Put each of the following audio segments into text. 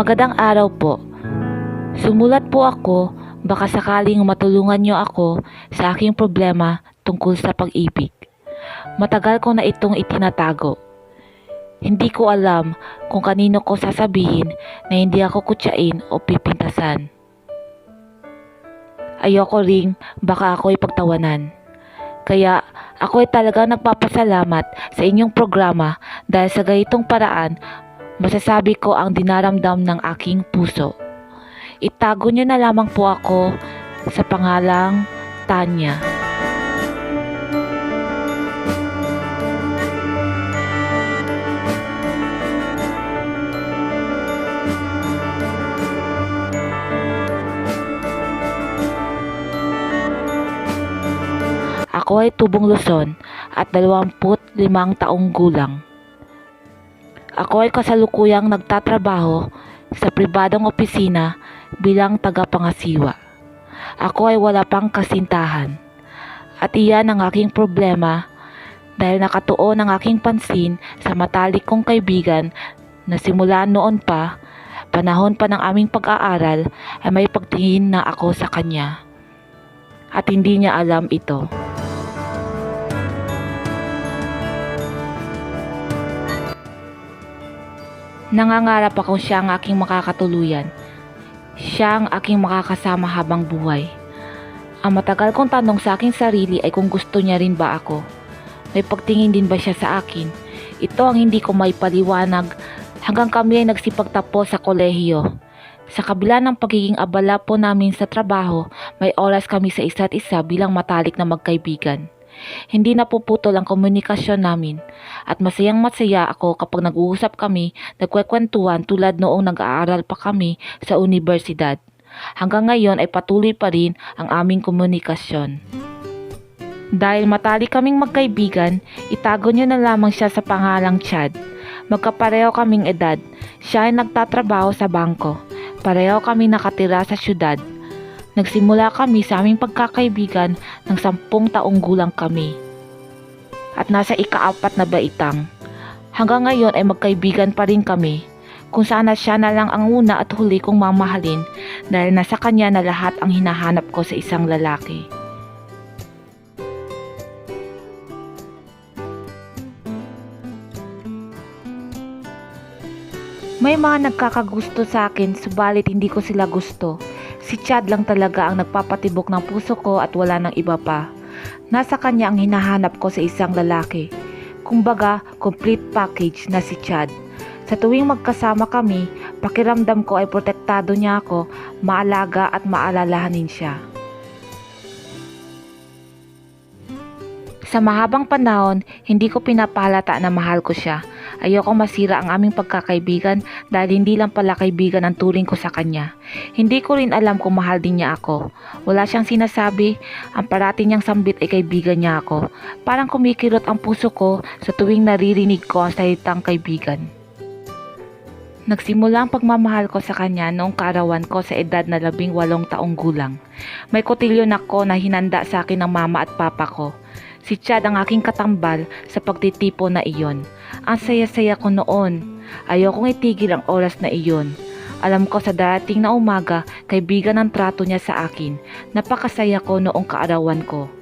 Magandang araw po. Sumulat po ako, baka sakaling matulungan niyo ako sa aking problema tungkol sa pag-ibig. Matagal ko na itong itinatago. Hindi ko alam kung kanino ko sasabihin na hindi ako kutsain o pipintasan. Ayoko ring baka ako'y pagtawanan. Kaya ako'y talagang nagpapasalamat sa inyong programa dahil sa ganitong paraan masasabi ko ang dinaramdam ng aking puso. Itago niyo na lamang po ako sa pangalang Tanya. Ako ay tubong Luzon at 25 taong gulang. Ako ay kasalukuyang nagtatrabaho sa pribadong opisina bilang tagapangasiwa. Ako ay wala pang kasintahan. At iyan ang aking problema dahil nakatuon ang aking pansin sa matalik kong kaibigan na simula noon pa, panahon pa ng aming pag-aaral ay may pagtingin na ako sa kanya. At hindi niya alam ito. Nangangarap ako siya ang aking makakatuluyan. Siya ang aking makakasama habang buhay. Ang matagal kong tanong sa aking sarili ay kung gusto niya rin ba ako. May pagtingin din ba siya sa akin? Ito ang hindi ko maipaliwanag hanggang kami ay nagsipagtapos sa kolehiyo. Sa kabila ng pagiging abala po namin sa trabaho, may oras kami sa isa't isa bilang matalik na magkaibigan. Hindi napuputol ang komunikasyon namin at masayang-masaya ako kapag nag-uusap kami, nagkwekwentuhan tulad noong nag-aaral pa kami sa universidad. Hanggang ngayon ay patuloy pa rin ang aming komunikasyon. Dahil matalik kaming magkaibigan, itago niyo na lamang siya sa pangalang Chad. Magkapareho kaming edad, siya ay nagtatrabaho sa bangko. Pareho kami nakatira sa syudad. Nagsimula kami sa aming pagkakaibigan ng 10 taong gulang kami. At nasa ika-4 na baitang. Hanggang ngayon ay magkaibigan pa rin kami. Kung sana siya na lang ang una at huli kong mamahalin dahil nasa kanya na lahat ang hinahanap ko sa isang lalaki. May mga nagkakagusto sa akin subalit hindi ko sila gusto. Si Chad lang talaga ang nagpapatibok ng puso ko at wala nang iba pa. Nasa kanya ang hinahanap ko sa isang lalaki. Kumbaga, complete package na si Chad. Sa tuwing magkasama kami, pakiramdam ko ay protektado niya ako, maalaga at maalalahanin siya. Sa mahabang panahon, hindi ko pinapahalata na mahal ko siya. Ayoko masira ang aming pagkakaibigan dahil hindi lang pala kaibigan ang turing ko sa kanya. Hindi ko rin alam kung mahal din niya ako. Wala siyang sinasabi, ang parati niyang sambit ay kaibigan niya ako. Parang kumikirot ang puso ko sa tuwing naririnig ko ang salitang kaibigan. Nagsimula ang pagmamahal ko sa kanya noong kaarawan ko sa edad na 18 taong gulang. May kotilyon ako na hinanda sa akin ng mama at papa ko. Si Chad ang aking katambal sa pagtitipo na iyon. Ang saya-saya ko noon. Ayokong itigil ang oras na iyon. Alam ko sa darating na umaga, kaibigan ang trato niya sa akin. Napakasaya ko noong kaarawan ko.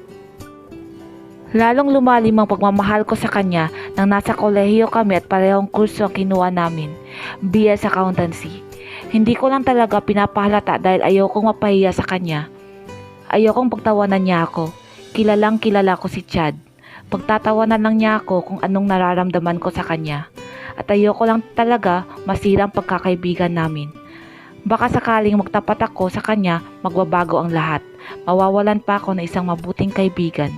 Lalong lumalim ang pagmamahal ko sa kanya nang nasa kolehiyo kami at parehong kurso ang kinuha namin. BS Accountancy. Hindi ko lang talaga pinapahalata dahil ayokong mapahiya sa kanya. Ayokong pagtawanan niya ako. Kilalang kilala ko si Chad. Pagtatawanan lang niya ako kung anong nararamdaman ko sa kanya. At ayoko lang talaga masira ang pagkakaibigan namin. Baka sakaling magtapat ako sa kanya, magbabago ang lahat. Mawawalan pa ako ng isang mabuting kaibigan.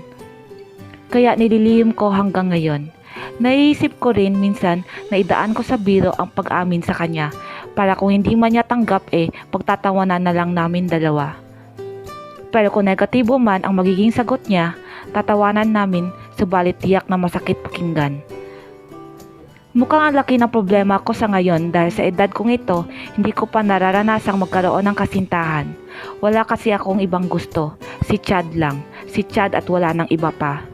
Kaya nililihim ko hanggang ngayon. Naiisip ko rin minsan na idaan ko sa biro ang pag-amin sa kanya. Para kung hindi man niya tanggap pagtatawanan na lang namin dalawa. Pero kung negatibo man ang magiging sagot niya, tatawanan namin subalit tiyak na masakit pakinggan. Mukhang ang laki ng problema ko sa ngayon dahil sa edad kong ito, hindi ko pa nararanasang magkaroon ng kasintahan. Wala kasi akong ibang gusto. Si Chad lang. Si Chad at wala nang iba pa.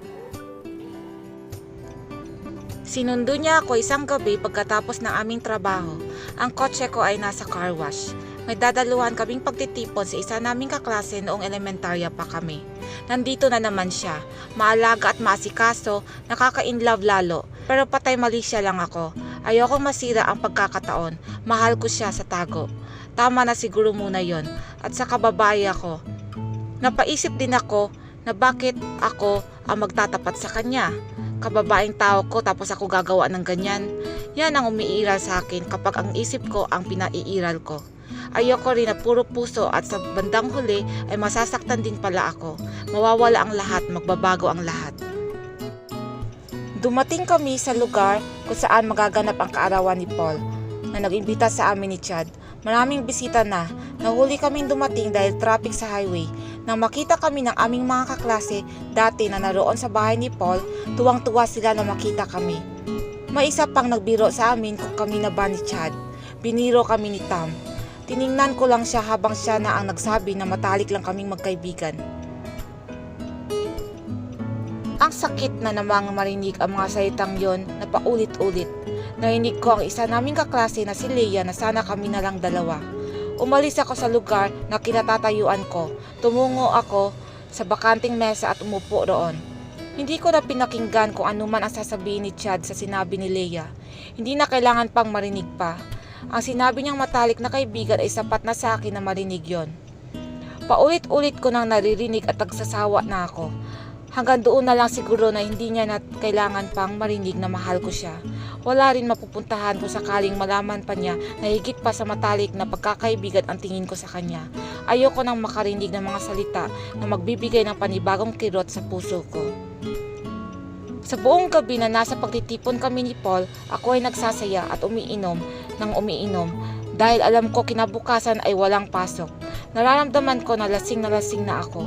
Sinundo niya ako isang gabi pagkatapos ng aming trabaho. Ang kotse ko ay nasa car wash. May dadaluhan kaming pagtitipon sa isa naming kaklase noong elementarya pa kami. Nandito na naman siya, maalaga at maasikaso, nakaka-inlove lalo. Pero patay mali siya lang ako. Ayokong masira ang pagkakataon, mahal ko siya sa tago. Tama na siguro muna yon. At sa kababae ako. Napaisip din ako na bakit ako ang magtatapat sa kanya. Kababaeng tao ko tapos ako gagawa ng ganyan. Yan ang umiiral sa akin kapag ang isip ko ang pinaiiral ko. Ayoko rin na puro puso at sa bandang huli ay masasaktan din pala ako. Mawawala ang lahat, magbabago ang lahat. Dumating kami sa lugar kung saan magaganap ang kaarawan ni Paul na nag-imbita sa amin ni Chad. Maraming bisita na. Nahuli kaming dumating dahil traffic sa highway. Nang makita kami ng aming mga kaklase dati na naroon sa bahay ni Paul, tuwang-tuwa sila na makita kami. May isa pang nagbiro sa amin kung kami na ba ni Chad. Biniro kami ni Tam. Tiningnan ko lang siya habang siya na ang nagsabi na matalik lang kaming magkaibigan. Ang sakit na namang marinig ang mga salitang yon na paulit-ulit. Narinig ko ang isa naming kaklase na si Leia na sana kami na lang dalawa. Umalis ako sa lugar na kinatatayuan ko. Tumungo ako sa bakanting mesa at umupo roon. Hindi ko na pinakinggan kung ano man ang sasabihin ni Chad sa sinabi ni Leia. Hindi na kailangan pang marinig pa. Ang sinabi niyang matalik na kaibigan ay sapat na sa akin na marinig yon. Paulit-ulit ko nang naririnig at nagsasawa na ako. Hanggang doon na lang siguro na hindi niya na kailangan pang marinig na mahal ko siya. Wala rin mapupuntahan kung sakaling malaman pa niya na higit pa sa matalik na pagkakaibigan ang tingin ko sa kanya. Ayoko nang makarinig ng mga salita na magbibigay ng panibagong kirot sa puso ko. Sa buong gabi na nasa pagtitipon kami ni Paul, ako ay nagsasaya at umiinom dahil alam ko kinabukasan ay walang pasok. Nararamdaman ko na lasing na ako.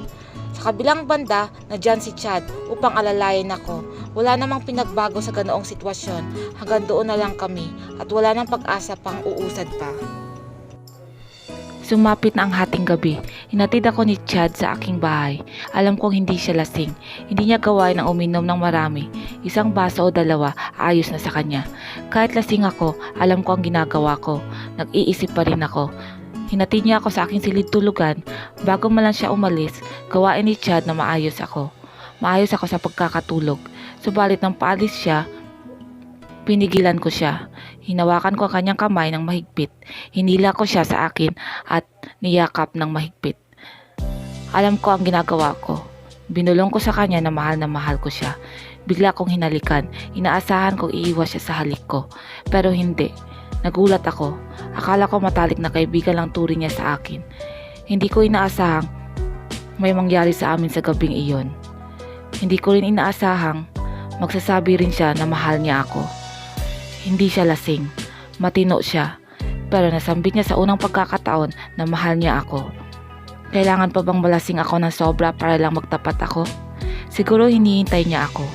Sa kabilang banda, nadyan si Chad upang alalayan ako. Wala namang pinagbago sa ganoong sitwasyon. Hanggang doon na lang kami at wala nang pag-asa pang uusad pa. Sumapit na ang hating gabi. Hinatid ako ni Chad sa aking bahay. Alam kong hindi siya lasing. Hindi niya gawain ang uminom ng marami. Isang baso o dalawa, ayos na sa kanya. Kahit lasing ako, alam ko ang ginagawa ko. Nag-iisip pa rin ako. Hinatid niya ako sa aking silid tulugan. Bago man lang siya umalis, gawain ni Chad na maayos ako. Maayos ako sa pagkakatulog. Subalit nang paalis siya, pinigilan ko siya. Hinawakan ko ang kanyang kamay ng mahigpit. Hinila ko siya sa akin at niyakap ng mahigpit. Alam ko ang ginagawa ko. Binulong ko sa kanya na mahal ko siya. Bigla kong hinalikan. Inaasahan kong iiwas siya sa halik ko. Pero hindi. Nagulat ako. Akala ko matalik na kaibigan lang turing niya sa akin. Hindi ko inaasahang may mangyari sa amin sa gabing iyon. Hindi ko rin inaasahang magsasabi rin siya na mahal niya ako. Hindi siya lasing. Matino siya. Pero nasambit niya sa unang pagkakataon na mahal niya ako. Kailangan pa bang malasing ako ng sobra para lang magtapat ako? Siguro hinihintay niya ako.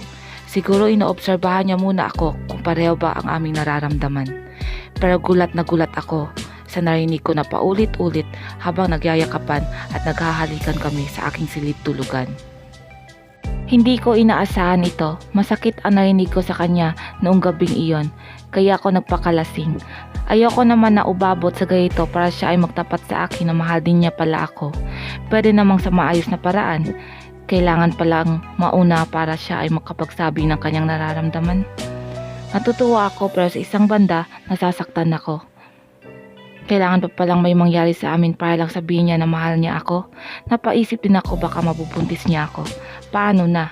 Siguro inoobserbahan niya muna ako kung pareho ba ang aming nararamdaman. Pero gulat na gulat ako sa narinig ko na paulit-ulit habang nagyayakapan at naghahalikan kami sa aking silid tulugan. Hindi ko inaasahan ito. Masakit ang narinig ko sa kanya noong gabing iyon, kaya ako nagpakalasing. Ayoko naman na ubabot sa ganito para siya ay magtapat sa akin na mahal din niya pala ako. Pwede namang sa maayos na paraan. Kailangan palang mauna para siya ay makapagsabi ng kanyang nararamdaman. Natutuwa ako pero sa isang banda nasasaktan ako. Kailangan pa palang may mangyari sa amin para lang sabihin niya na mahal niya ako. Napaisip din ako baka mabubuntis niya ako. Paano na?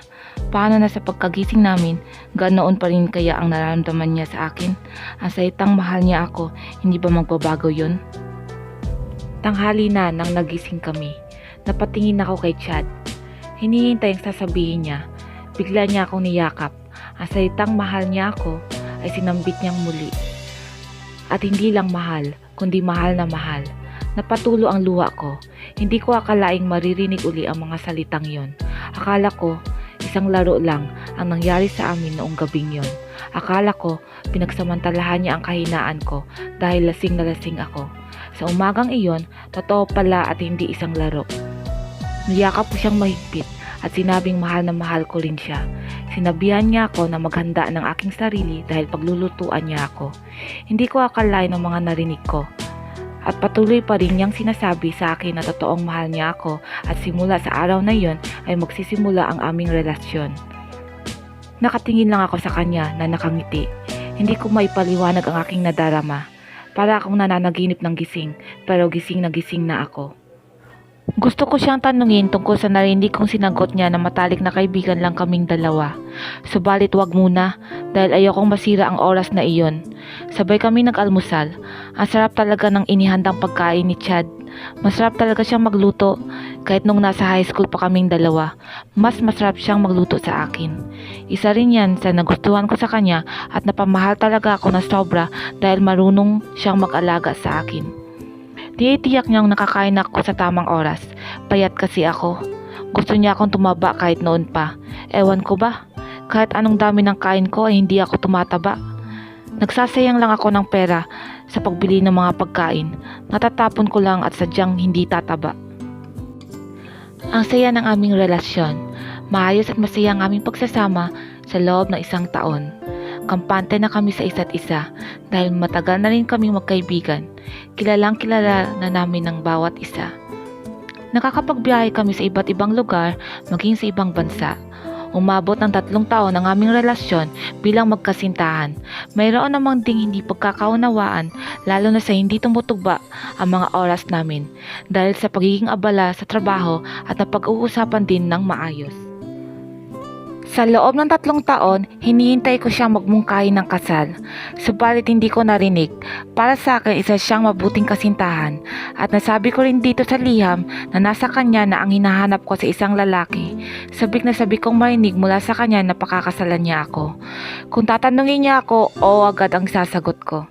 Paano na sa pagkagising namin, ganoon pa rin kaya ang nararamdaman niya sa akin? Ang salitang mahal niya ako, hindi ba magbabago yun? Tanghali na nang nagising kami. Napatingin ako kay Chad. Hinihintay ang sasabihin niya. Bigla niya akong niyakap. Ang salitang mahal niya ako ay sinambit niyang muli. At hindi lang mahal, kundi mahal na mahal. Napatulo ang luha ko. Hindi ko akalaing maririnig uli ang mga salitang yon. Akala ko, isang laro lang ang nangyari sa amin noong gabing yon. Akala ko, pinagsamantalahan niya ang kahinaan ko dahil lasing na lasing ako. Sa umagang iyon, totoo pala at hindi isang laro. Niyakap ko siyang mahigpit at sinabing mahal na mahal ko rin siya. Sinabihan niya ako na maghanda ng aking sarili dahil paglulutuan niya ako. Hindi ko akalain ng mga narinig ko. At patuloy pa rin niyang sinasabi sa akin na totoong mahal niya ako at simula sa araw na iyon ay magsisimula ang aming relasyon. Nakatingin lang ako sa kanya na nakangiti. Hindi ko maipaliwanag ang aking nadarama. Para akong nananaginip ng gising, pero gising na ako. Gusto ko siyang tanungin tungkol sa narinig kong sinagot niya na matalik na kaibigan lang kaming dalawa. Subalit wag muna dahil ayokong masira ang oras na iyon. Sabay kami nag-almusal. Ang sarap talaga ng inihandang pagkain ni Chad. Masarap talaga siyang magluto. Kahit nung nasa high school pa kaming dalawa, mas masarap siyang magluto sa akin. Isa rin yan sa nagustuhan ko sa kanya at napamahal talaga ako na sobra dahil marunong siyang mag-alaga sa akin. Tiyak niyang nakakain ako sa tamang oras. Payat kasi ako. Gusto niya akong tumaba kahit noon pa. Ewan ko ba? Kahit anong dami ng kain ko ay hindi ako tumataba. Nagsasayang lang ako ng pera sa pagbili ng mga pagkain. Natatapon ko lang at sadyang hindi tataba. Ang saya ng aming relasyon. Maayos at masaya ang aming pagsasama sa loob ng 1 taon. Kampante na kami sa isa't isa dahil matagal na rin kaming magkaibigan. Kilalang kilala na namin ng bawat isa. Nakakapagbiyahe kami sa iba't ibang lugar, maging sa ibang bansa. Umabot ng 3 taon ang aming relasyon bilang magkasintahan. Mayroon namang ding hindi pagkakaunawaan, lalo na sa hindi tumutugba ang mga oras namin dahil sa pagiging abala sa trabaho at napag-uusapan din ng maayos. Sa loob ng 3 taon, hinihintay ko siyang magmungkahi ng kasal. Subalit hindi ko narinig. Para sa akin, isa siyang mabuting kasintahan. At nasabi ko rin dito sa liham na nasa kanya na ang hinahanap ko sa isang lalaki. Sabik na sabi kong marinig mula sa kanya na pakakasalan niya ako. Kung tatanungin niya ako, oo agad ang sasagot ko.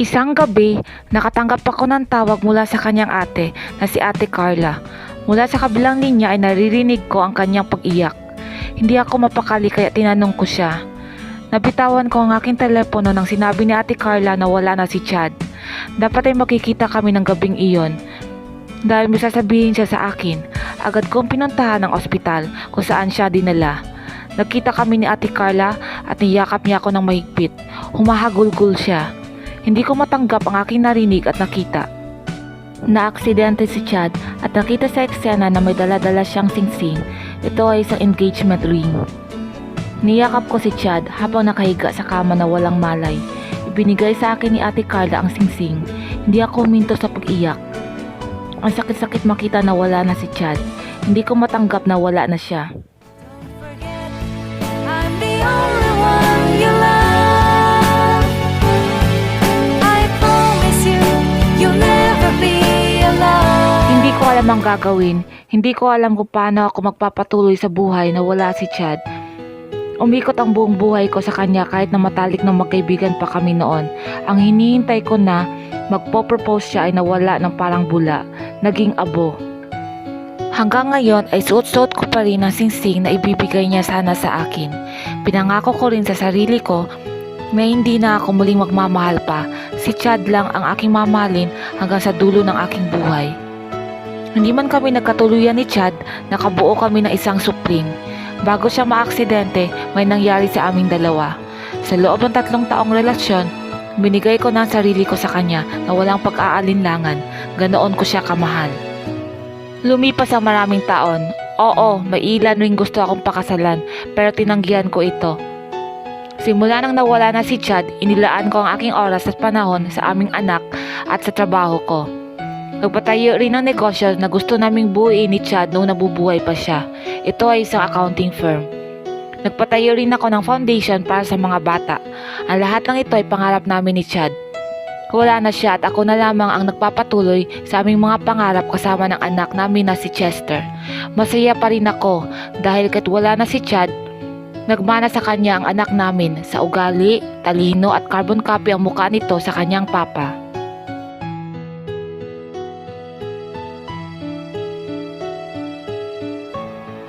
Isang gabi, nakatanggap ako ng tawag mula sa kanyang ate na si Ate Carla. Mula sa kabilang linya ay naririnig ko ang kanyang pag-iyak. Hindi ako mapakali kaya tinanong ko siya. Nabitawan ko ang aking telepono nang sinabi ni Ate Carla na wala na si Chad. Dapat ay makikita kami ng gabing iyon. Dahil may sasabihin siya sa akin, agad kong pinuntahan ng ospital kung saan siya dinala. Nagkita kami ni Ate Carla at niyakap niya ako ng mahigpit. Humahagulgul siya. Hindi ko matanggap ang aking narinig at nakita. Naaksidente si Chad at nakita sa eksena na may dala-dala siyang singsing. Ito ay isang engagement ring. Niyakap ko si Chad habang nakahiga sa kama na walang malay. Ibinigay sa akin ni Ate Carla ang singsing. Hindi ako huminto sa pag-iyak. Ang sakit-sakit makita na wala na si Chad. Hindi ko matanggap na wala na siya. I'm the only one you love. I promise you, you'll never be alone. Hindi ko alam ang gagawin. Hindi ko alam kung paano ako magpapatuloy sa buhay na wala si Chad. Umikot ang buong buhay ko sa kanya kahit na matalik na magkaibigan pa kami noon. Ang hinihintay ko na magpo-propose siya ay nawala ng parang bula. Naging abo. Hanggang ngayon ay suot-suot ko pa rin ang singsing na ibibigay niya sana sa akin. Pinangako ko rin sa sarili ko na hindi na ako muling magmamahal pa. Si Chad lang ang aking mamahalin hanggang sa dulo ng aking buhay. Hindi man kami nagkatuluyan ni Chad, nakabuo kami ng isang supling. Bago siya maaksidente, may nangyari sa aming dalawa. Sa loob ng 3 taong relasyon, binigay ko na ang sarili ko sa kanya na walang pag-aalinlangan. Ganoon ko siya kamahal. Lumipas ang maraming taon. Oo, may ilan ring gusto akong pakasalan, pero tinanggihan ko ito. Simula nang nawala na si Chad, inilaan ko ang aking oras at panahon sa aming anak at sa trabaho ko. Nagpatayo rin ng negosyo na gusto naming buuin ni Chad noong nabubuhay pa siya. Ito ay isang accounting firm. Nagpatayo rin ako ng foundation para sa mga bata. Ang lahat ng ito ay pangarap namin ni Chad. Wala na siya at ako na lamang ang nagpapatuloy sa aming mga pangarap kasama ng anak namin na si Chester. Masaya pa rin ako dahil kahit wala na si Chad, nagmana sa kanya ang anak namin sa ugali, talino at carbon copy ang mukha nito sa kanyang papa.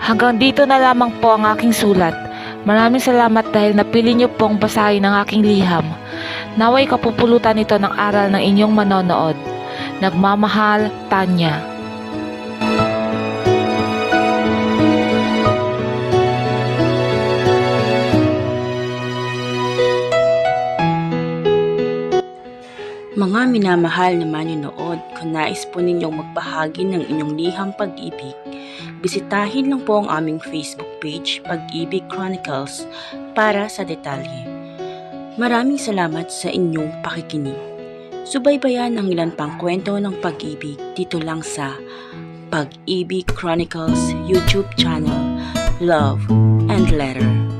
Hanggang dito na lamang po ang aking sulat. Maraming salamat dahil napili niyo pong basahin ang aking liham. Naway kapupulutan ito ng aral ng inyong manonood. Nagmamahal, Tanya. minamahal na manunood, kung nais po ninyong magbahagi ng inyong liham pag-ibig, bisitahin lang po ang aming Facebook page, Pag-ibig Chronicles, para sa detalye. Maraming salamat sa inyong pakikinig. Subaybayan ang ilan pang kwento ng pag-ibig dito lang sa Pag-ibig Chronicles YouTube channel, Love and Letter.